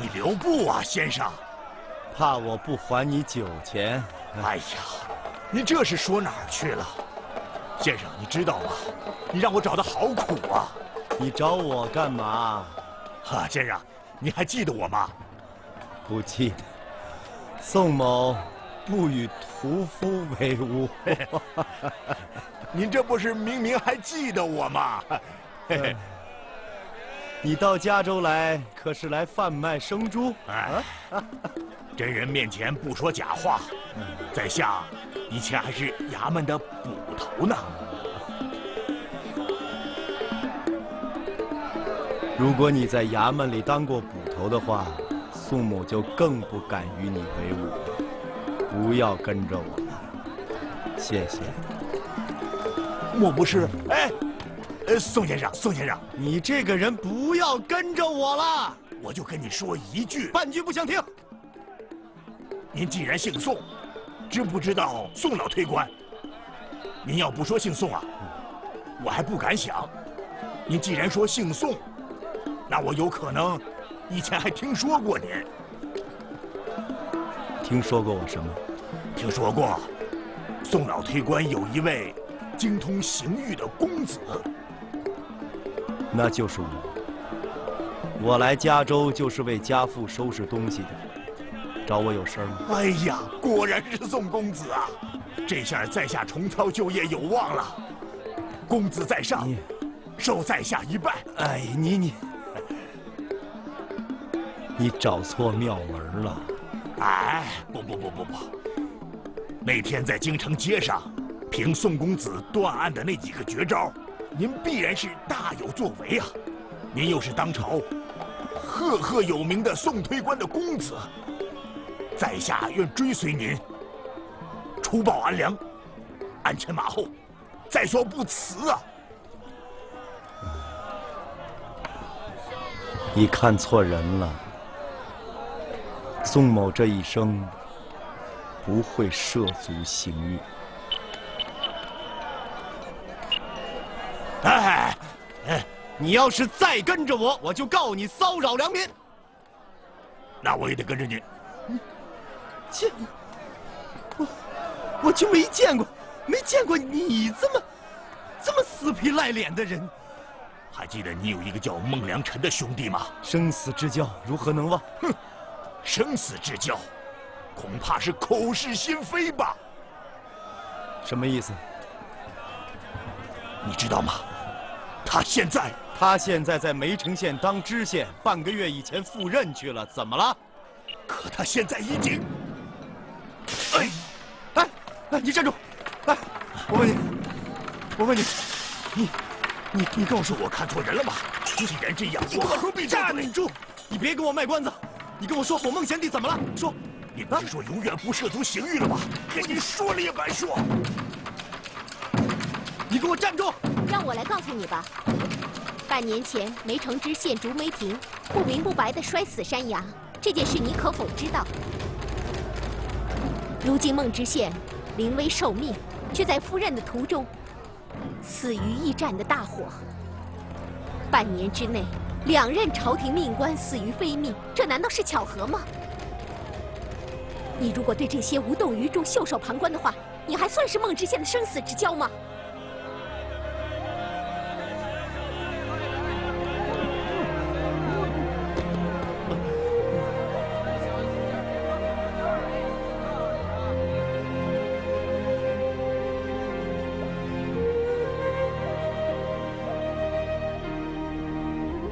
你留步啊，先生！怕我不还你酒钱？哎呀，你这是说哪儿去了？先生，你知道吗？你让我找的好苦啊！你找我干嘛？哈，先生，你还记得我吗？不记得。宋某不与屠夫为伍。您这不是明明还记得我吗？嘿嘿。你到加州来，可是来贩卖生猪？哎，真人面前不说假话，在下以前还是衙门的捕头呢。如果你在衙门里当过捕头的话，宋某就更不敢与你为伍了。不要跟着我了，谢谢。莫不是？哎。宋先生，宋先生，你这个人不要跟着我了！我就跟你说一句，半句不想听。您既然姓宋，知不知道宋老推官？您要不说姓宋啊，我还不敢想。您既然说姓宋，那我有可能以前还听说过您。听说过我什么？听说过，宋老推官有一位精通刑狱的公子。那就是我。我来加州就是为家父收拾东西的，找我有事吗？哎呀，果然是宋公子啊！这下在下重操旧业有望了。公子在上，受在下一拜。哎，你找错庙门了。哎，不，那天在京城街上，凭宋公子断案的那几个绝招。您必然是大有作为啊！您又是当朝赫赫有名的宋推官的公子，在下愿追随您，除暴安良，鞍前马后，在所不辞啊！你看错人了，宋某这一生不会涉足刑狱。哎，你要是再跟着我，我就告你骚扰良民。那我也得跟着您。见我就没见过你这么死皮赖脸的人。还记得你有一个叫孟良辰的兄弟吗？生死之交如何能忘？哼，生死之交，恐怕是口是心非吧？什么意思？你知道吗？他现在在梅城县当知县，半个月以前赴任去了，怎么了？可他现在已经……哎，你站住！哎，我问你，你告诉我看错人了吗？既然这样，我何必站住！你别跟我卖关子，你跟我说火孟贤弟怎么了？说，你不是说永远不涉足刑狱了吗？跟你说了也白说。你给我站住！让我来告诉你吧。半年前，梅城知县竹梅亭不明不白地摔死山羊，这件事你可否知道？如今孟知县临危受命，却在赴任的途中死于驿站的大火。半年之内，2任朝廷命官死于非命，这难道是巧合吗？你如果对这些无动于衷、袖手旁观的话，你还算是孟知县的生死之交吗？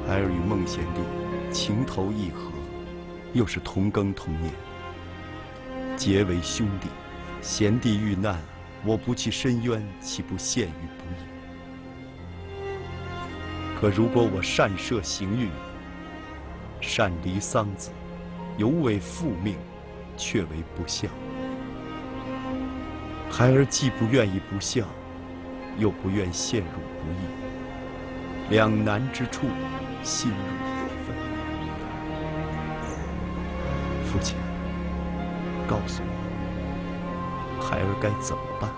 孩儿与孟贤弟情投意合，又是同庚同年，结为兄弟。贤弟遇难，我不去申冤，岂不陷于不义？可如果我擅涉刑狱，擅离丧子，犹为父命，却为不孝。孩儿既不愿意不孝，又不愿陷入不义，两难之处，心如火焚。父亲，告诉我，孩儿该怎么办？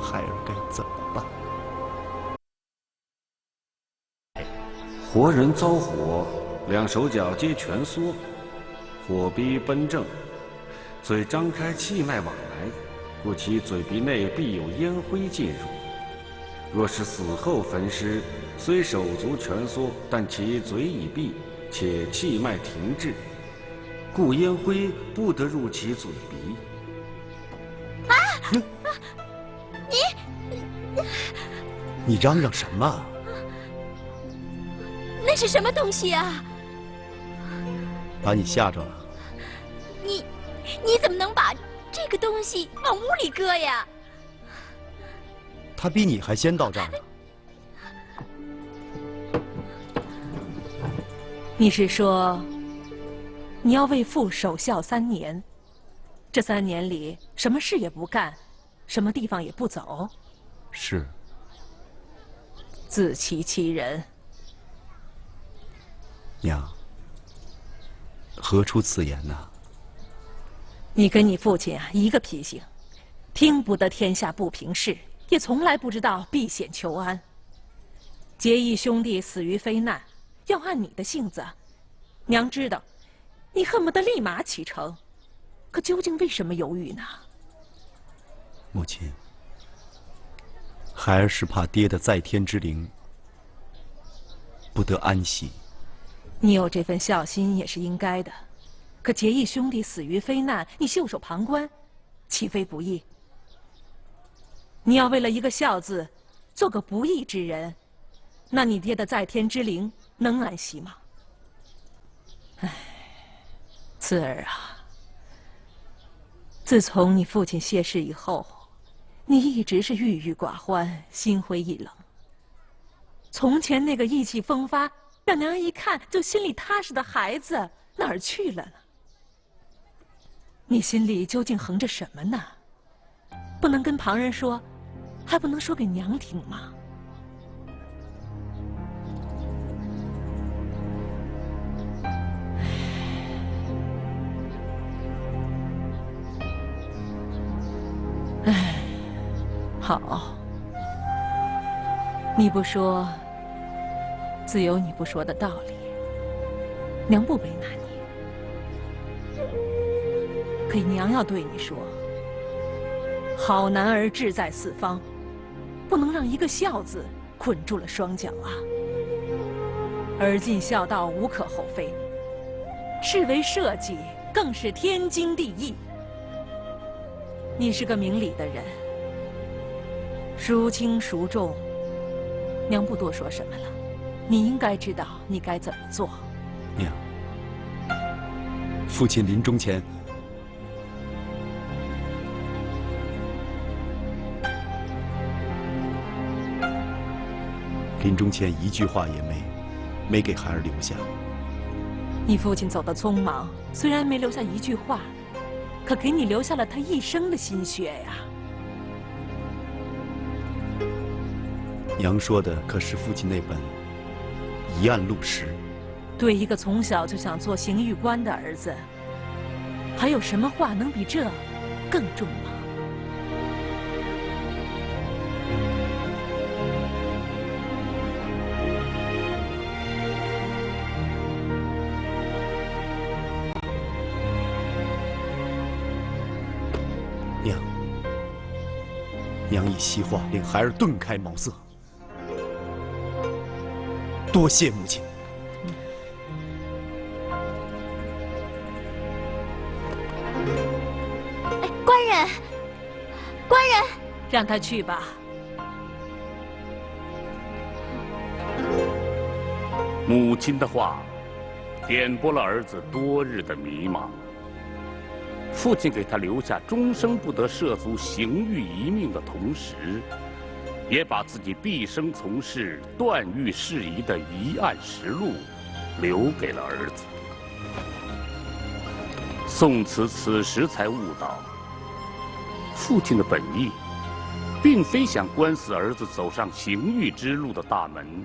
孩儿该怎么办？活人遭火，两手脚皆蜷缩，火逼奔正，嘴张开，气脉往来，故其嘴鼻内必有烟灰进入。若是死后焚尸，虽手足蜷缩，但其嘴已闭，且气脉停滞，故烟灰不得入其嘴鼻。你嚷嚷什么？那是什么东西啊？把你吓着了？你怎么能把这个东西往屋里搁呀？他比你还先到这儿呢。你是说，你要为父守孝3年？这3年里，什么事也不干，什么地方也不走？是。自欺欺人。娘，何出此言呢？你跟你父亲啊一个脾性，听不得天下不平事，也从来不知道避险求安。结义兄弟死于非难，要按你的性子，娘知道，你恨不得立马启程，可究竟为什么犹豫呢？母亲，孩儿是怕爹的在天之灵不得安息。你有这份孝心也是应该的，可结义兄弟死于非难，你袖手旁观，岂非不义？你要为了一个孝字，做个不义之人，那你爹的在天之灵能安息吗？唉，次儿啊，自从你父亲谢世以后，你一直是郁郁寡欢，心灰意冷。从前那个意气风发，让娘一看就心里踏实的孩子哪儿去了呢？你心里究竟横着什么呢？不能跟旁人说，还不能说给娘听吗？唉，好，你不说，自有你不说的道理，娘不为难你。可娘要对你说，好男儿志在四方，不能让一个孝字捆住了双脚啊。儿尽孝道无可厚非，是为社稷更是天经地义。你是个明理的人，孰轻孰重，娘不多说什么了。你应该知道你该怎么做。娘，父亲临终前一句话也没给孩儿留下。你父亲走得匆忙，虽然没留下一句话，可给你留下了他一生的心血呀。娘说的可是父亲那本遗案录实？对一个从小就想做刑狱官的儿子，还有什么话能比这更重吗？娘以西话令孩儿顿开茅塞，多谢母亲。哎，官人，官人，让他去吧。母亲的话，点拨了儿子多日的迷茫。父亲给他留下终生不得涉足刑狱一命的同时，也把自己毕生从事断狱事宜的遗案实录留给了儿子。宋慈此时才悟到，父亲的本意，并非想关死儿子走上刑狱之路的大门，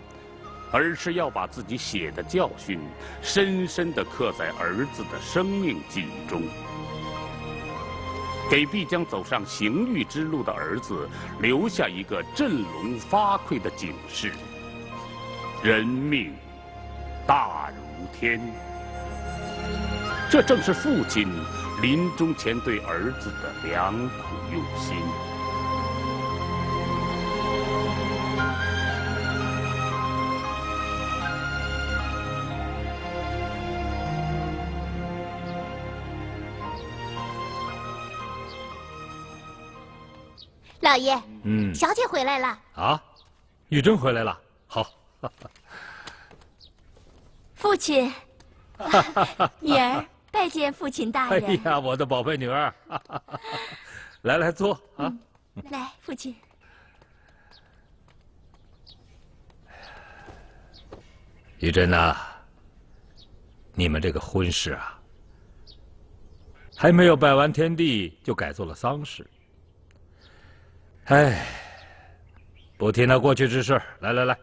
而是要把自己写的教训深深地刻在儿子的生命记忆中，给必将走上刑狱之路的儿子留下一个振聋发聩的警示：人命大如天。这正是父亲临终前对儿子的良苦用心。老爷，嗯小姐回来了。啊，玉珍回来了，好。父亲，女儿拜见父亲大哎人。呀，我的宝贝女儿，来来坐啊。来，父亲。玉珍呐，你们这个婚事啊，还没有拜完天地，就改做了丧事。哎，不提那过去之事，来，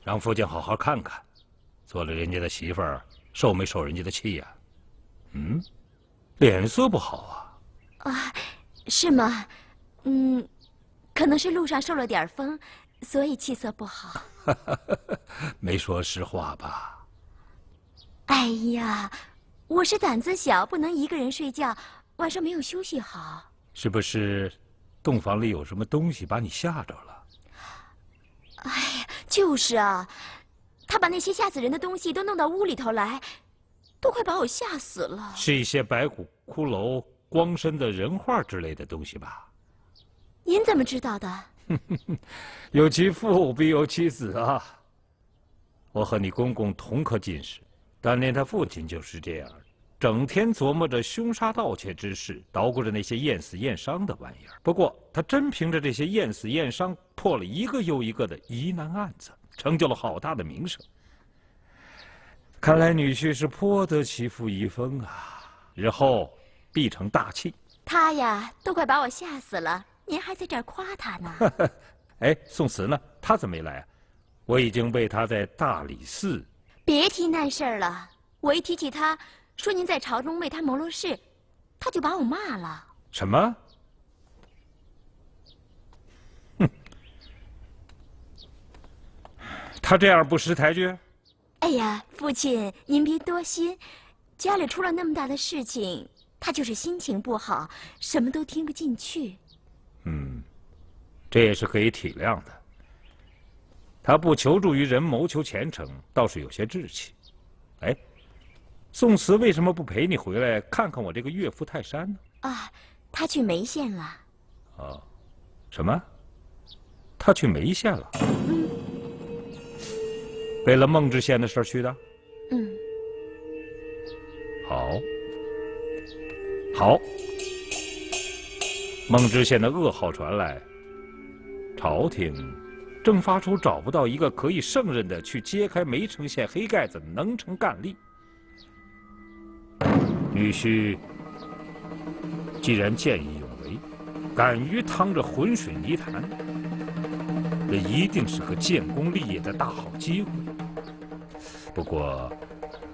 让父亲好好看看，做了人家的媳妇儿，受没受人家的气呀？嗯，脸色不好啊。啊，是吗？可能是路上受了点风，所以气色不好。没说实话吧？哎呀，我是胆子小，不能一个人睡觉，晚上没有休息好。是不是洞房里有什么东西把你吓着了？哎呀，就是啊，他把那些吓死人的东西都弄到屋里头来，都快把我吓死了。是一些白骨骷髅、光身的人画之类的东西吧？您怎么知道的？有其父必有其子啊！我和你公公同科进士，但连他父亲就是这样，整天琢磨着凶杀盗窃之事，捣鼓着那些验死验伤的玩意儿。不过他真凭着这些验死验伤，破了一个又一个的疑难案子，成就了好大的名声。看来女婿是颇得其父遗风啊，日后必成大器。他呀，都快把我吓死了，您还在这儿夸他呢。哎，宋慈呢？他怎么没来啊？我已经为他在大理寺。别提那事儿了，我一提起他，说您在朝中为他谋了事，他就把我骂了。什么？哼！他这样不识抬举？哎呀，父亲，您别多心，家里出了那么大的事情，他就是心情不好，什么都听不进去。这也是可以体谅的。他不求助于人，谋求前程，倒是有些志气。哎，宋慈为什么不陪你回来看看我这个岳父泰山呢？啊，他去眉县了。哦，什么？他去眉县了？为了孟知县的事儿去的？好。孟知县的噩耗传来，朝廷正发出找不到一个可以胜任的去揭开梅城县黑盖子的能臣干吏。女婿既然见义勇为，敢于趟着浑水泥潭，这一定是个建功立业的大好机会。不过，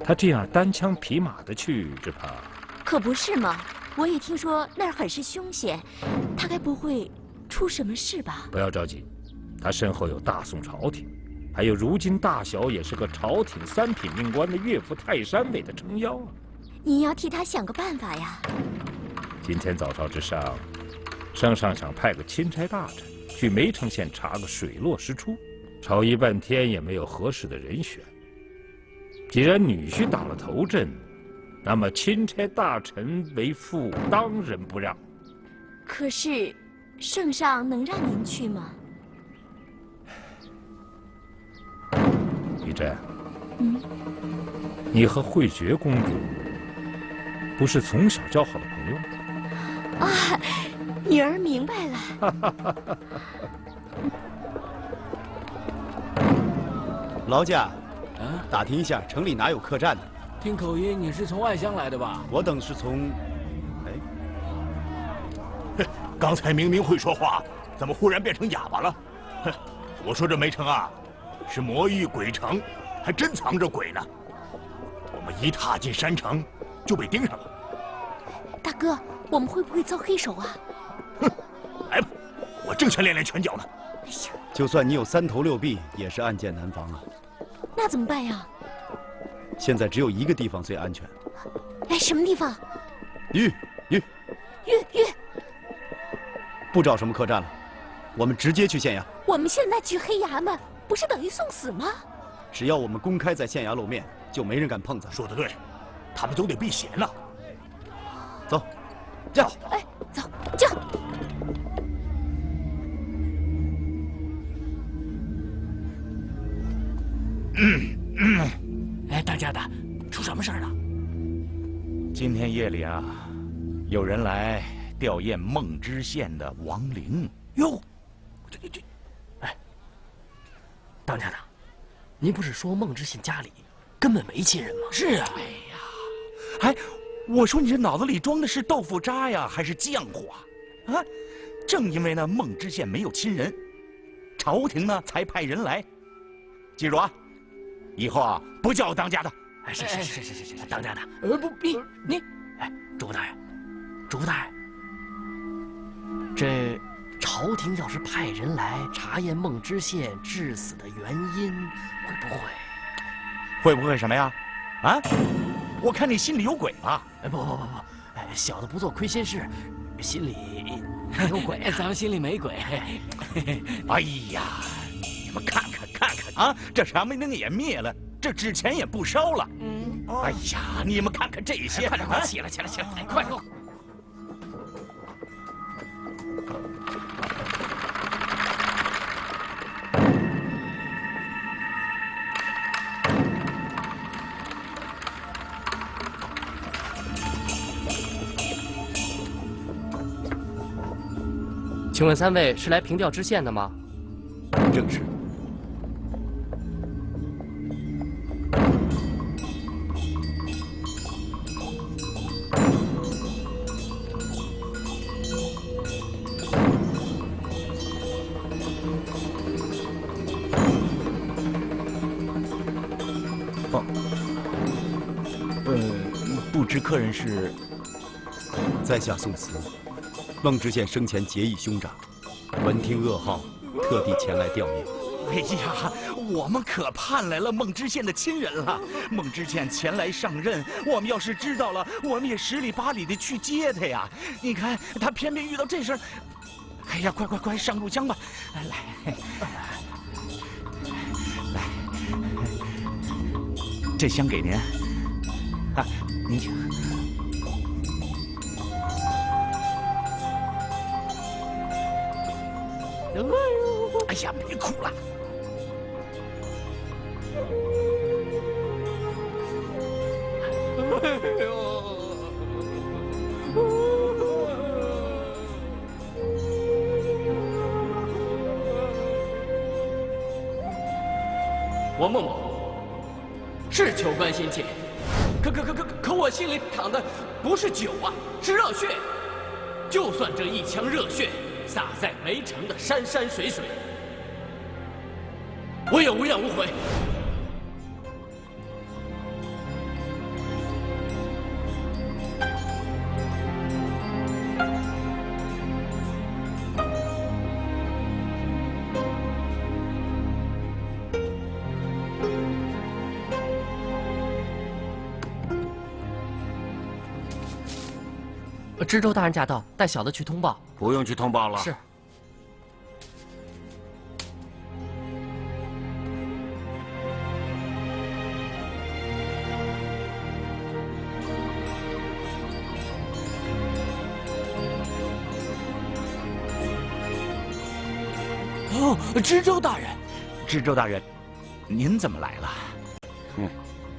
他这样单枪匹马的去，只怕……可不是嘛，我也听说那儿很是凶险，他该不会出什么事吧？不要着急，他身后有大宋朝廷，还有如今大小也是个朝廷三品命官的岳父泰山为他撑腰啊！你要替他想个办法呀。今天早朝之上，圣上想派个钦差大臣去梅城县查个水落石出，朝议半天也没有合适的人选。既然女婿打了头阵，那么钦差大臣为父当仁不让。可是，圣上能让您去吗？玉珍，你和慧觉公主不是从小交好的朋友吗？啊，女儿明白了。劳驾，打听一下城里哪有客栈的？听口音，你是从外乡来的吧？我等是从……刚才明明会说话，怎么忽然变成哑巴了？哼！我说这梅城啊，是魔域鬼城，还真藏着鬼呢。我们一踏进山城，就被盯上了。大哥，我们会不会遭黑手啊？哼！来吧，我正想练练拳脚呢。就算你有3头6臂，也是暗箭难防啊。那怎么办呀？现在只有一个地方最安全。哎，什么地方？玉，玉。不找什么客栈了，我们直接去县衙。我们现在去黑衙门，不是等于送死吗？只要我们公开在县衙露面，就没人敢碰咱。说得对，他们都得避嫌呢。走，驾！哎，走，驾！哎，大家的，出什么事儿了？今天夜里啊，有人来吊唁孟知县的亡灵。哟，哎，当家的，您不是说孟知县家里根本没亲人吗？是啊。哎，我说你这脑子里装的是豆腐渣呀，还是浆糊啊？啊，正因为那孟知县没有亲人，朝廷呢才派人来。记住啊，以后啊不叫我当家的。哎，是，当家的。不，你，哎，主大人，这朝廷要是派人来查验孟知县致死的原因，会不会什么呀？啊？我看你心里有鬼啊！哎，不，哎，小的不做亏心事，心里没有鬼啊。咱们心里没鬼。哎呀，你们看看啊，这长明灯也灭了，这纸钱也不烧了。哎呀，你们看看这些！快点，起来，快走！请问3位是来凭吊知县的吗？正是。不知客人是？在下宋慈，孟知县生前结义兄长，闻听噩耗，特地前来吊唁。哎呀，我们可盼来了孟知县的亲人了。孟知县前来上任，我们要是知道了，我们也10里8里的去接他呀。你看他偏偏遇到这事儿，哎呀，快上入香吧！来，这香给您，啊，您请。哎呀，别哭了。王孟某是求官心切，可我心里淌的不是酒啊，是热血。就算这一腔热血洒在围城的山山水水，我也无怨无悔。知州大人驾到，带小的去通报。不用去通报了。是。哦，知州大人，知州大人，您怎么来了？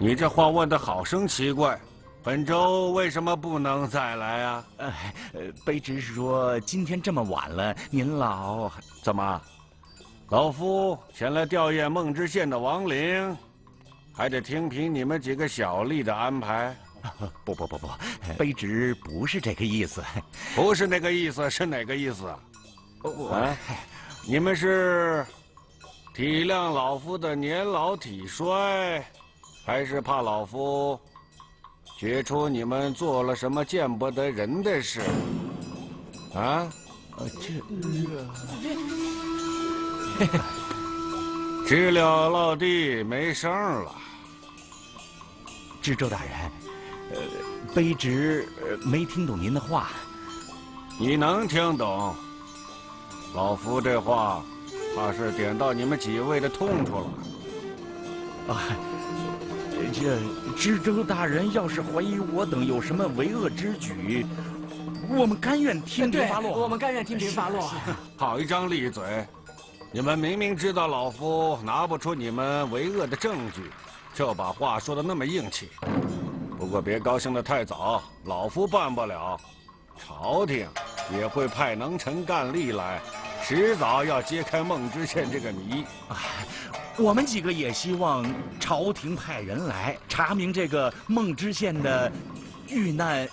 你这话问得好生奇怪。本州为什么不能再来啊？卑职是说今天这么晚了，您老怎么？老夫前来吊唁孟知县的亡灵，还得听凭你们几个小吏的安排？不，卑职不是这个意思。不是那个意思，是哪个意思？你们是体谅老夫的年老体衰，还是怕老夫觉出你们做了什么见不得人的事？啊？知了落地没声了。知州大人，卑职没听懂您的话。你能听懂？老夫这话，怕是点到你们几位的痛处了。啊，这知州大人要是怀疑我等有什么为恶之举，我们甘愿听凭发落。我们甘愿听凭发落。好一张利嘴！你们明明知道老夫拿不出你们为恶的证据，就把话说得那么硬气。不过别高兴得太早，老夫办不了，朝廷也会派能臣干吏来，迟早要揭开孟知县这个谜。我们几个也希望朝廷派人来查明这个孟知县的遇难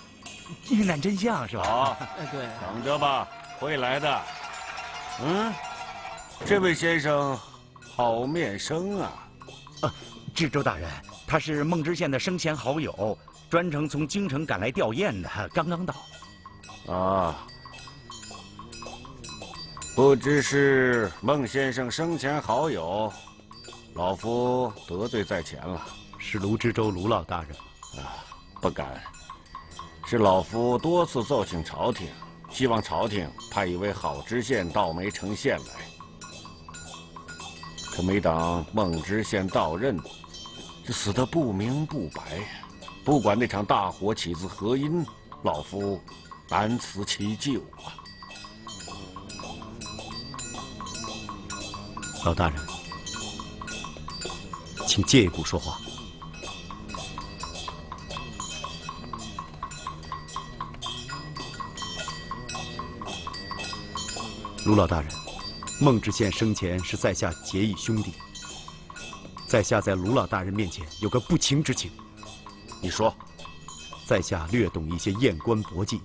真相，是吧？好，对，等着吧，会来的。这位先生好面生啊！知州大人，他是孟知县的生前好友，专程从京城赶来吊唁的，刚刚到。啊，不知是孟先生生前好友，老夫得罪在前了。是卢知州卢老大人吗？不敢，是老夫多次奏请朝廷，希望朝廷派一位好知县到梅城县来。可没等孟知县到任，就死得不明不白。不管那场大火起自何因，老夫难辞其咎啊！老大人，请借一步说话。卢老大人，孟知县生前是在下结义兄弟，在下在卢老大人面前有个不情之请。你说，在下略懂一些验官博记，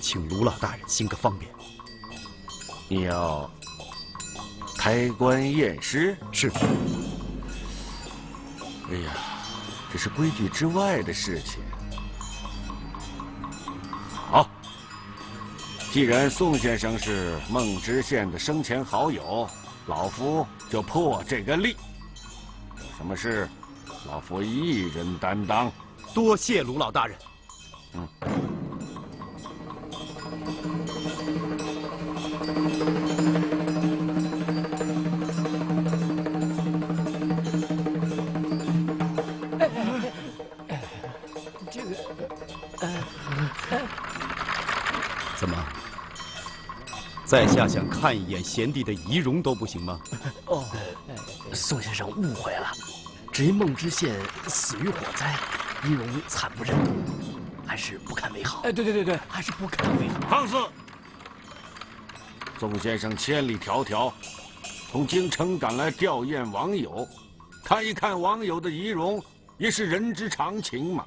请卢老大人行个方便。你要开棺验尸？是。哎呀，这是规矩之外的事情。好，既然宋先生是孟知县的生前好友，老夫就破这个例。有什么事，老夫一人担当。多谢卢老大人。怎么？在下想看一眼贤弟的遗容都不行吗？宋先生误会了，只因孟知县死于火灾，遗容惨不忍睹，还是不看为好。对，还是不看为好。放肆！宋先生千里迢迢从京城赶来吊唁网友，看一看网友的遗容，也是人之常情嘛。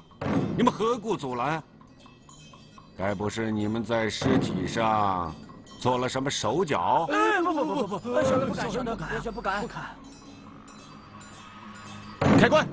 你们何故阻拦？该不是你们在尸体上做了什么手脚？不，小人不敢。开棺！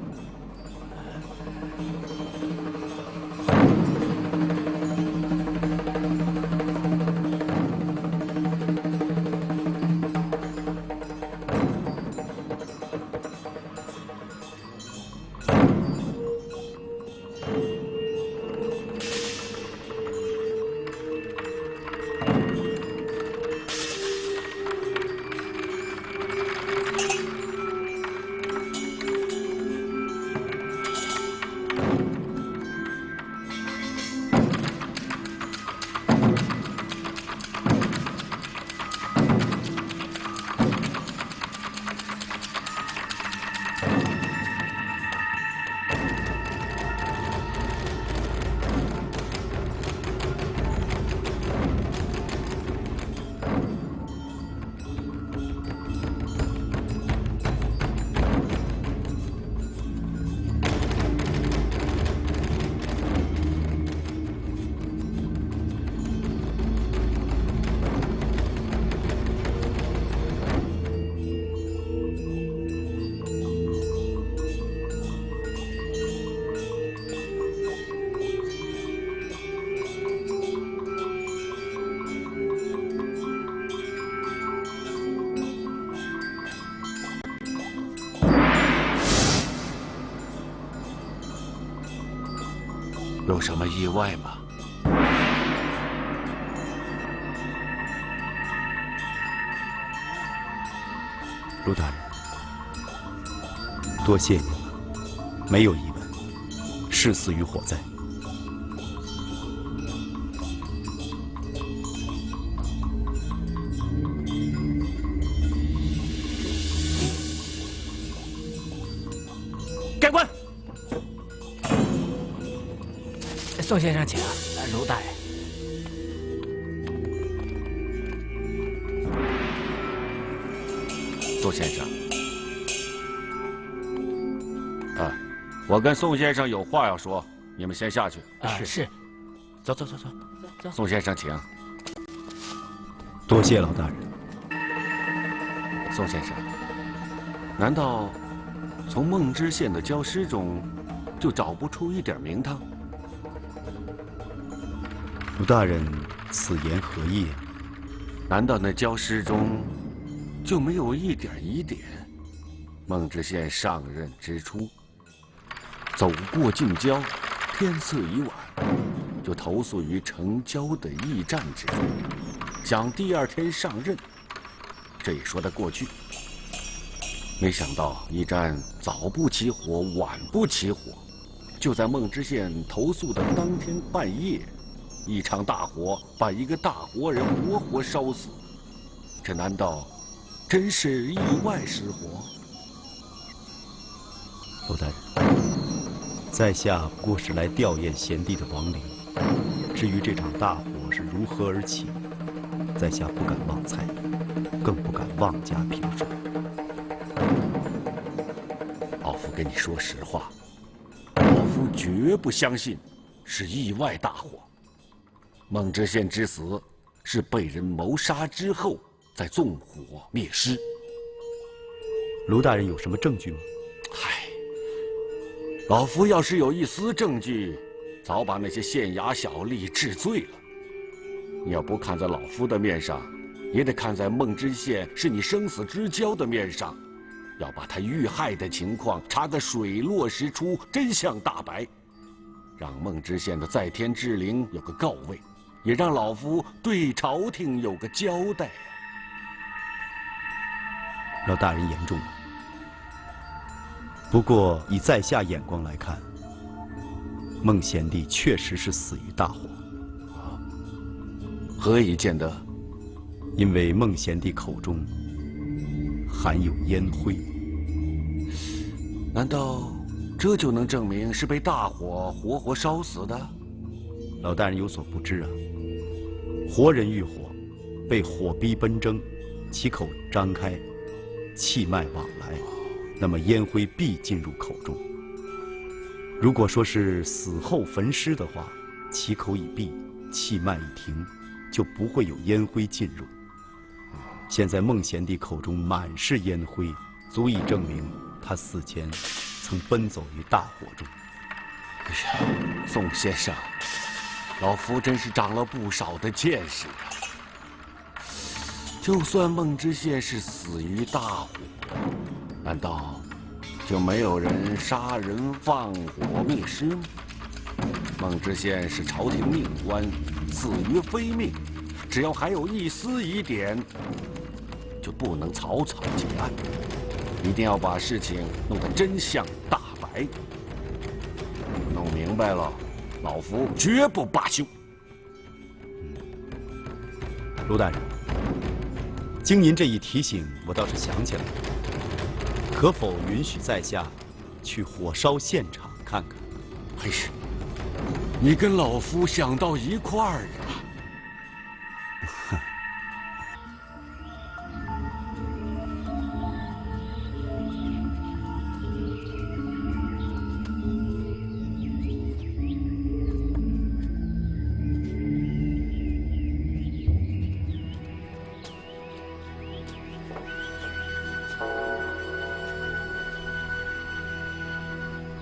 有什么意外吗？卢大人，多谢你，没有疑问，是死于火灾。盖棺。宋先生请，卢大人。宋先生，我跟宋先生有话要说，你们先下去。是。走。宋先生，请。多谢老大人。宋先生，难道从孟知县的焦尸中就找不出一点名堂？卢大人，此言何意？难道那焦尸中就没有一点疑点？孟知县上任之初，走过近郊，天色已晚，就投宿于城郊的驿站之中，想第二天上任，这也说得过去。没想到驿站早不起火，晚不起火，就在孟知县投宿的当天半夜，一场大火把一个大活人活活烧死。这难道真是意外失火？卢大人，在下不过是来吊唁贤弟的亡灵。至于这场大火是如何而起，在下不敢妄猜，更不敢妄加评说。老夫跟你说实话，老夫绝不相信是意外大火。孟知县之死是被人谋杀之后再纵火灭尸。卢大人有什么证据吗？唉，老夫要是有一丝证据，早把那些县衙小吏治罪了。你要不看在老夫的面上，也得看在孟知县是你生死之交的面上，要把他遇害的情况查个水落石出，真相大白，让孟知县的在天之灵有个告慰，也让老夫对朝廷有个交代。老大人言重了。不过以在下眼光来看，孟贤弟确实是死于大火。何以见得？因为孟贤弟口中含有烟灰。难道这就能证明是被大火活活烧死的？老大人有所不知啊，活人遇火，被火逼奔蒸，其口张开，气脉往来，那么烟灰必进入口中。如果说是死后焚尸的话，其口已闭，气脉已停，就不会有烟灰进入。现在孟贤弟口中满是烟灰，足以证明他死前曾奔走于大火中。哎呀，宋先生，老夫真是长了不少的见识啊！就算孟知县是死于大火，难道就没有人杀人放火灭尸吗？孟知县是朝廷命官，死于非命，只要还有一丝疑点，就不能草草结案，一定要把事情弄得真相大白。弄明白了，老夫绝不罢休。卢大人，经您这一提醒，我倒是想起来了，可否允许在下去火烧现场看看？哎呀，你跟老夫想到一块儿啊！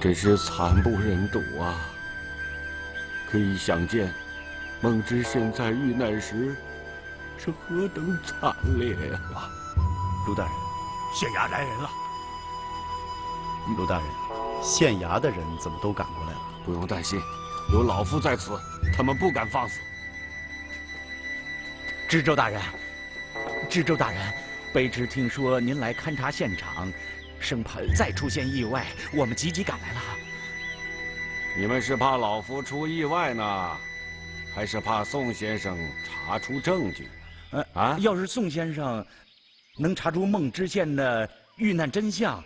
真是惨不忍睹啊！可以想见，孟知县在遇难时是何等惨烈啊！卢大人，县衙来人了。卢大人，县衙的人怎么都赶过来了？不用担心，有老夫在此，他们不敢放肆。知州大人，知州大人，卑职听说您来勘察现场，生怕再出现意外，我们急急赶来了。你们是怕老夫出意外呢，还是怕宋先生查出证据？要是宋先生能查出孟知县的遇难真相，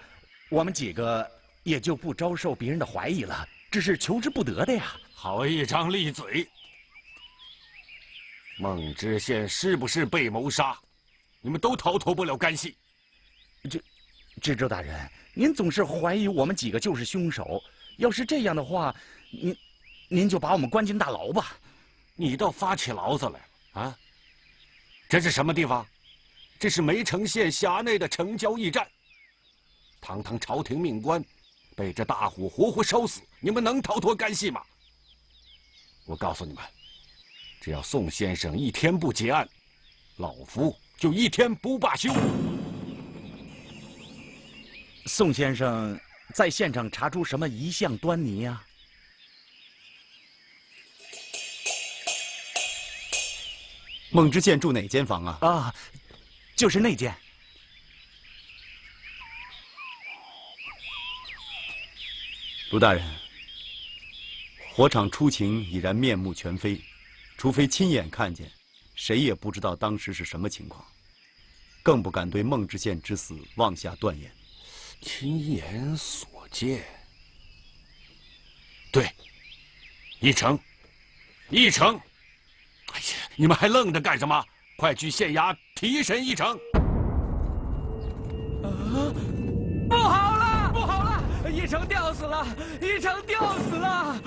我们几个也就不遭受别人的怀疑了。这是求之不得的呀！好一张利嘴！孟知县是不是被谋杀？你们都逃脱不了干系。知州大人，您总是怀疑我们几个就是凶手。要是这样的话，您就把我们关进大牢吧。你倒发起牢子来了啊！这是什么地方？这是梅城县辖内的城郊驿站。堂堂朝廷命官，被这大火活活烧死，你们能逃脱干系吗？我告诉你们，只要宋先生一天不结案，老夫就一天不罢休。宋先生在现场查出什么异象端倪呀？孟知县住哪间房啊？啊，就是那间。卢大人，火场出情已然面目全非，除非亲眼看见，谁也不知道当时是什么情况，更不敢对孟知县之死妄下断言。亲眼所见。对，一成，一成。哎呀，你们还愣着干什么？快去县衙提审一成。不好了，不好了！一成吊死了，一成吊死了！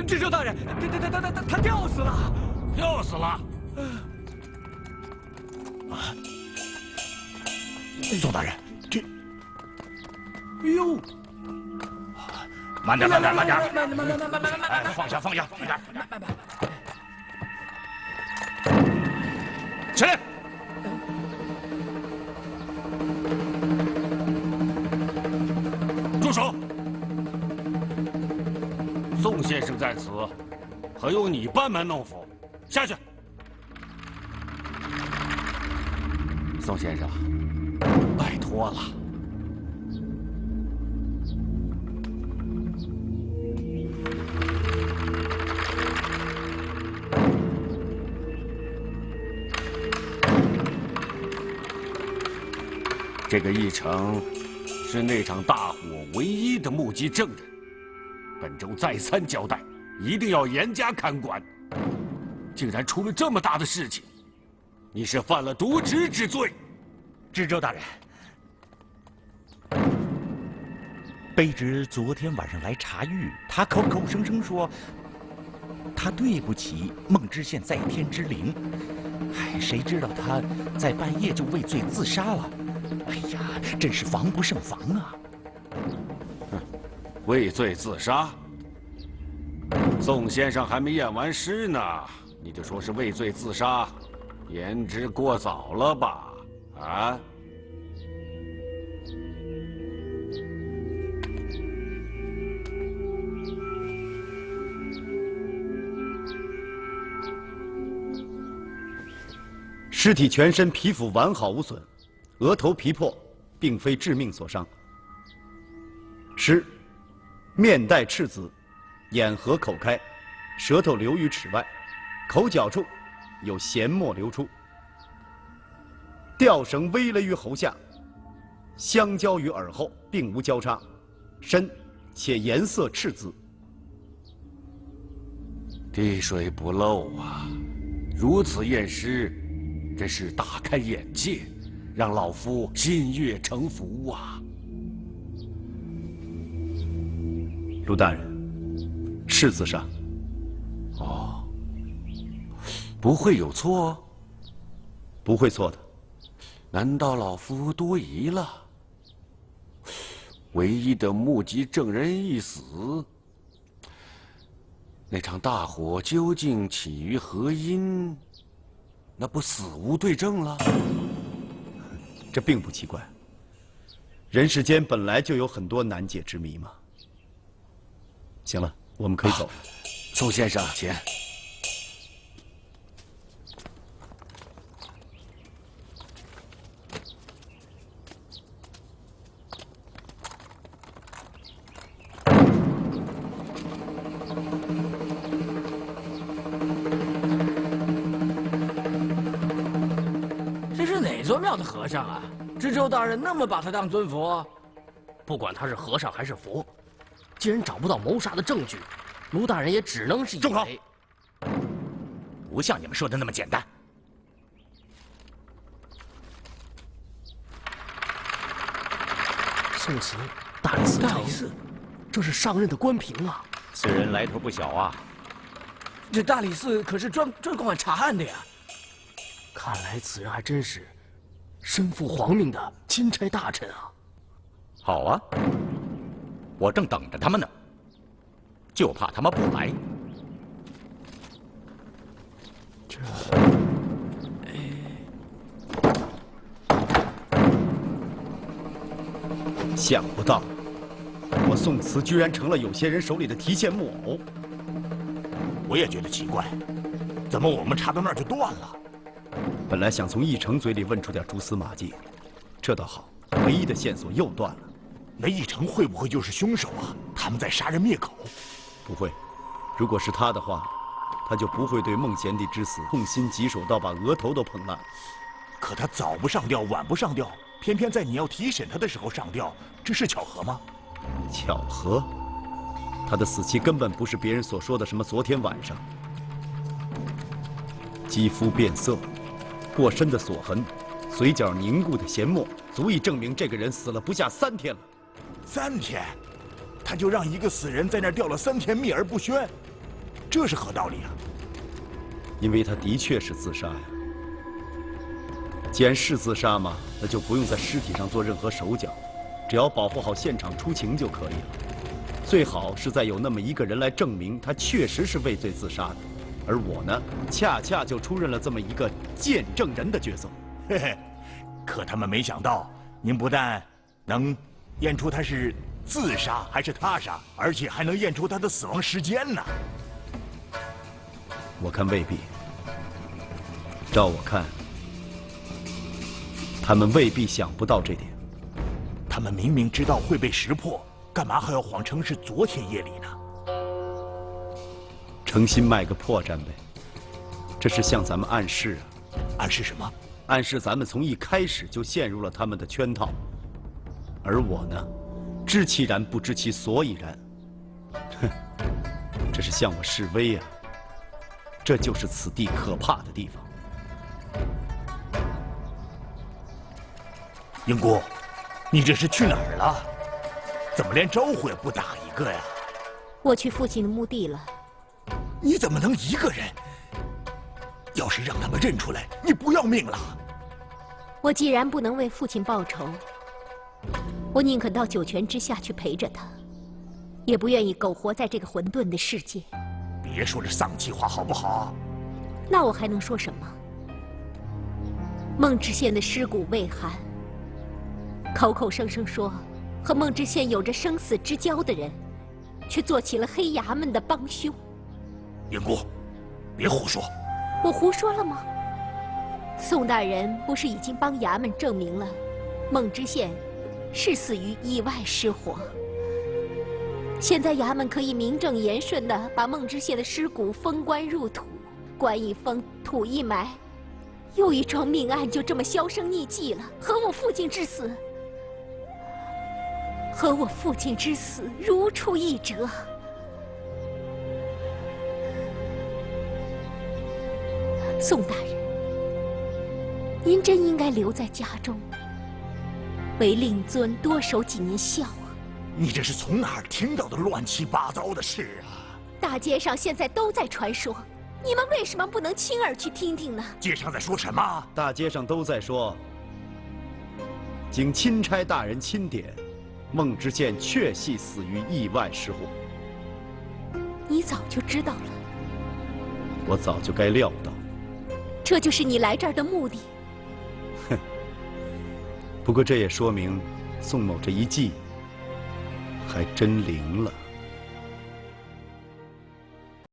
知州大人，他吊死了，吊死了！宋大人，这……哎呦！慢点，慢点，慢点！慢，放下，放下，放下！起来！住手！宋先生在此，何用你班门弄斧？下去！宋先生，拜托了。这个义成是那场大火唯一的目击证人，本州再三交代，一定要严加看管。竟然出了这么大的事情，你是犯了渎职之罪。知州大人，卑职昨天晚上来查狱，他口口声声说他对不起孟知县在天之灵，哎，谁知道他在半夜就畏罪自杀了。哎呀，真是防不胜防啊！畏罪自杀？宋先生还没验完尸呢，你就说是畏罪自杀，言之过早了吧？啊？尸体全身皮肤完好无损，额头皮破，并非致命所伤。尸面带赤紫，眼合口开，舌头流于齿外，口角处有咸沫流出。吊绳微勒于喉下，相交于耳后，并无交叉，深且颜色赤紫。滴水不漏啊！如此验尸，真是大开眼界，让老夫心悦诚服啊！卢大人，是自杀。哦，不会有错？不会错的。难道老夫多疑了？唯一的目击证人一死，那场大火究竟起于何因？那不死无对证了？这并不奇怪。人世间本来就有很多难解之谜嘛。行了，我们可以走了。宋先生，请。这是哪座庙的和尚啊？知州大人那么把他当尊佛？不管他是和尚还是佛，既然找不到谋杀的证据，卢大人也只能是以住口！为不像你们说的那么简单。宋慈，大理寺城，这是上任的官凭啊！此人来头不小啊！这大理寺可是专管查案的呀。看来此人还真是身负皇命的钦差大臣啊！好啊，我正等着他们呢，就怕他们不来。想不到，我宋慈居然成了有些人手里的提线木偶。我也觉得奇怪，怎么我们查到那儿就断了？本来想从义成嘴里问出点蛛丝马迹，这倒好，唯一的线索又断了。那义成会不会就是凶手啊？他们在杀人灭口？不会，如果是他的话，他就不会对孟贤弟之死痛心疾首到把额头都碰烂。可他早不上吊，晚不上吊，偏偏在你要提审他的时候上吊，这是巧合吗？巧合？他的死期根本不是别人所说的什么昨天晚上。肌肤变色，过深的锁痕，嘴角凝固的咸沫，足以证明这个人死了不下3天了。3天，他就让一个死人在那儿吊了3天，秘而不宣，这是何道理啊？因为他的确是自杀呀。既然是自杀嘛，那就不用在尸体上做任何手脚，只要保护好现场出情就可以了。最好是再有那么一个人来证明他确实是畏罪自杀的，而我呢，恰恰就出任了这么一个见证人的角色。嘿嘿，可他们没想到，您不但能验出他是自杀还是他杀，而且还能验出他的死亡时间呢。我看未必。照我看，他们未必想不到这点。他们明明知道会被识破，干嘛还要谎称是昨天夜里呢？诚心卖个破绽呗，这是向咱们暗示啊。暗示什么？暗示咱们从一开始就陷入了他们的圈套，而我呢，知其然不知其所以然。哼，这是向我示威啊！这就是此地可怕的地方。英姑，你这是去哪儿了？怎么连招呼也不打一个呀？我去父亲的墓地了。你怎么能一个人？要是让他们认出来，你不要命了？我既然不能为父亲报仇，我宁可到九泉之下去陪着他，也不愿意苟活在这个混沌的世界。别说这丧气话好不好？那我还能说什么？孟知县的尸骨未寒，口口声声说和孟知县有着生死之交的人，却做起了黑衙门的帮凶。英姑，别胡说！我胡说了吗？宋大人不是已经帮衙门证明了孟知县是死于意外失火？现在衙门可以名正言顺地把孟知县的尸骨封棺入土，棺一封，土一埋，又一桩命案就这么销声匿迹了。和我父亲之死如出一辙。宋大人，您真应该留在家中，为令尊多守几年孝啊！你这是从哪儿听到的乱七八糟的事啊？大街上现在都在传说，你们为什么不能亲耳去听听呢？街上在说什么？大街上都在说，经钦差大人钦点，孟知县确系死于意外失火。你早就知道了。我早就该料到。这就是你来这儿的目的。哼。不过这也说明宋某这一计还真灵了。